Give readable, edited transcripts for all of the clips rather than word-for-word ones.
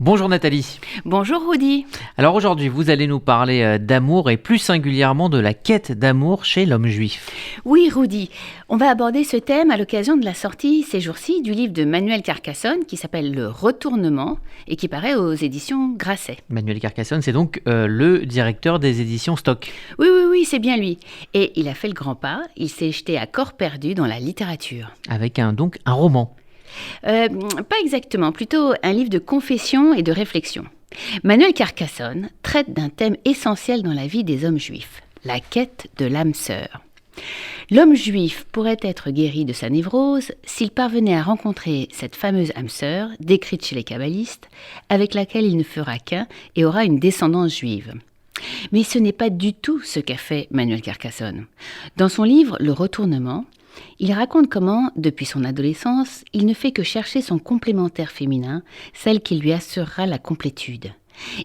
Bonjour Nathalie. Bonjour Rudy. Alors aujourd'hui, vous allez nous parler d'amour et plus singulièrement de la quête d'amour chez l'homme juif. Oui Rudy, on va aborder ce thème à l'occasion de la sortie ces jours-ci du livre de Manuel Carcassonne qui s'appelle Le Retournement et qui paraît aux éditions Grasset. Manuel Carcassonne, c'est donc le directeur des éditions Stock. Oui, c'est bien lui. Et il a fait le grand pas, il s'est jeté à corps perdu dans la littérature. Avec donc un roman. Pas exactement, plutôt un livre de confession et de réflexion. Manuel Carcassonne traite d'un thème essentiel dans la vie des hommes juifs, la quête de l'âme sœur. L'homme juif pourrait être guéri de sa névrose s'il parvenait à rencontrer cette fameuse âme sœur, décrite chez les kabbalistes, avec laquelle il ne fera qu'un et aura une descendance juive. Mais ce n'est pas du tout ce qu'a fait Manuel Carcassonne. Dans son livre « Le Retournement », il raconte comment, depuis son adolescence, il ne fait que chercher son complémentaire féminin, celle qui lui assurera la complétude.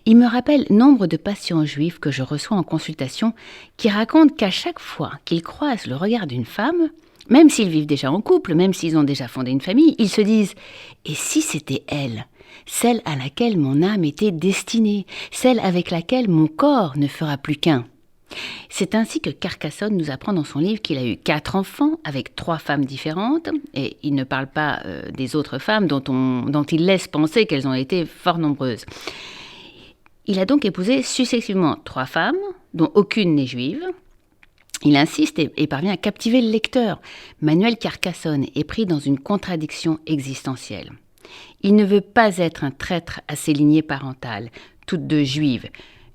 Il me rappelle nombre de patients juifs que je reçois en consultation qui racontent qu'à chaque fois qu'ils croisent le regard d'une femme, même s'ils vivent déjà en couple, même s'ils ont déjà fondé une famille, ils se disent « Et si c'était elle ? Celle à laquelle mon âme était destinée, celle avec laquelle mon corps ne fera plus qu'un ». C'est ainsi que Carcassonne nous apprend dans son livre qu'il a eu 4 enfants avec 3 femmes différentes, et il ne parle pas des autres femmes dont il laisse penser qu'elles ont été fort nombreuses. Il a donc épousé successivement 3 femmes, dont aucune n'est juive. Il insiste et parvient à captiver le lecteur. Manuel Carcassonne est pris dans une contradiction existentielle. Il ne veut pas être un traître à ses lignées parentales, toutes 2 juives.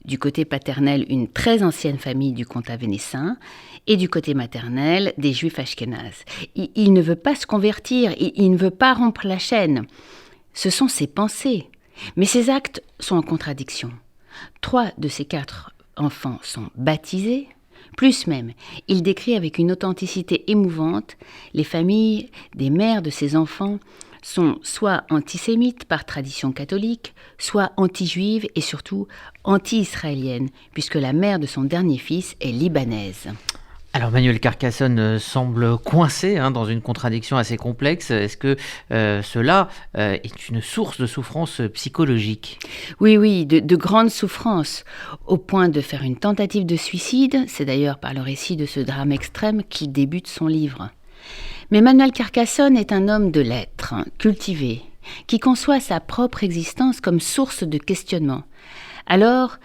Du côté paternel, une très ancienne famille du comtat vénécin, et du côté maternel, des juifs ashkénazes. Il ne veut pas se convertir, il ne veut pas rompre la chaîne. Ce sont ses pensées, mais ses actes sont en contradiction. 3 de ses 4 enfants sont baptisés, plus même, il décrit avec une authenticité émouvante les familles des mères de ses enfants sont soit antisémites par tradition catholique, soit anti-juives et surtout anti-israéliennes, puisque la mère de son dernier fils est libanaise. Alors Manuel Carcassonne semble coincé dans une contradiction assez complexe. Est-ce que cela est une source de souffrance psychologique ? Oui, de grandes souffrances, au point de faire une tentative de suicide. C'est d'ailleurs par le récit de ce drame extrême qu'il débute son livre. Mais Manuel Carcassonne est un homme de lettres, cultivé, qui conçoit sa propre existence comme source de questionnement. Alors,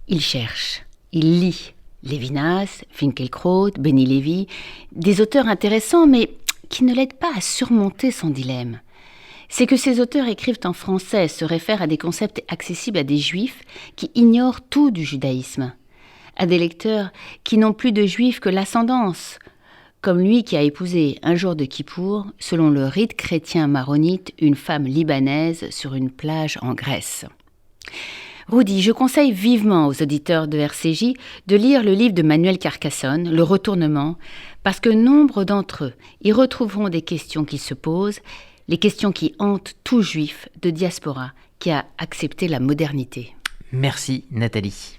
il cherche, il lit Lévinas, Finkielkraut, Benny Lévy, des auteurs intéressants mais qui ne l'aident pas à surmonter son dilemme. C'est que ces auteurs écrivent en français, se réfèrent à des concepts accessibles à des juifs qui ignorent tout du judaïsme, à des lecteurs qui n'ont plus de juifs que l'ascendance, comme lui qui a épousé un jour de Kippour, selon le rite chrétien maronite, une femme libanaise sur une plage en Grèce. Rudy, je conseille vivement aux auditeurs de RCJ de lire le livre de Manuel Carcassonne, Le Retournement, parce que nombre d'entre eux y retrouveront des questions qu'ils se posent, les questions qui hantent tout juif de diaspora qui a accepté la modernité. Merci Nathalie.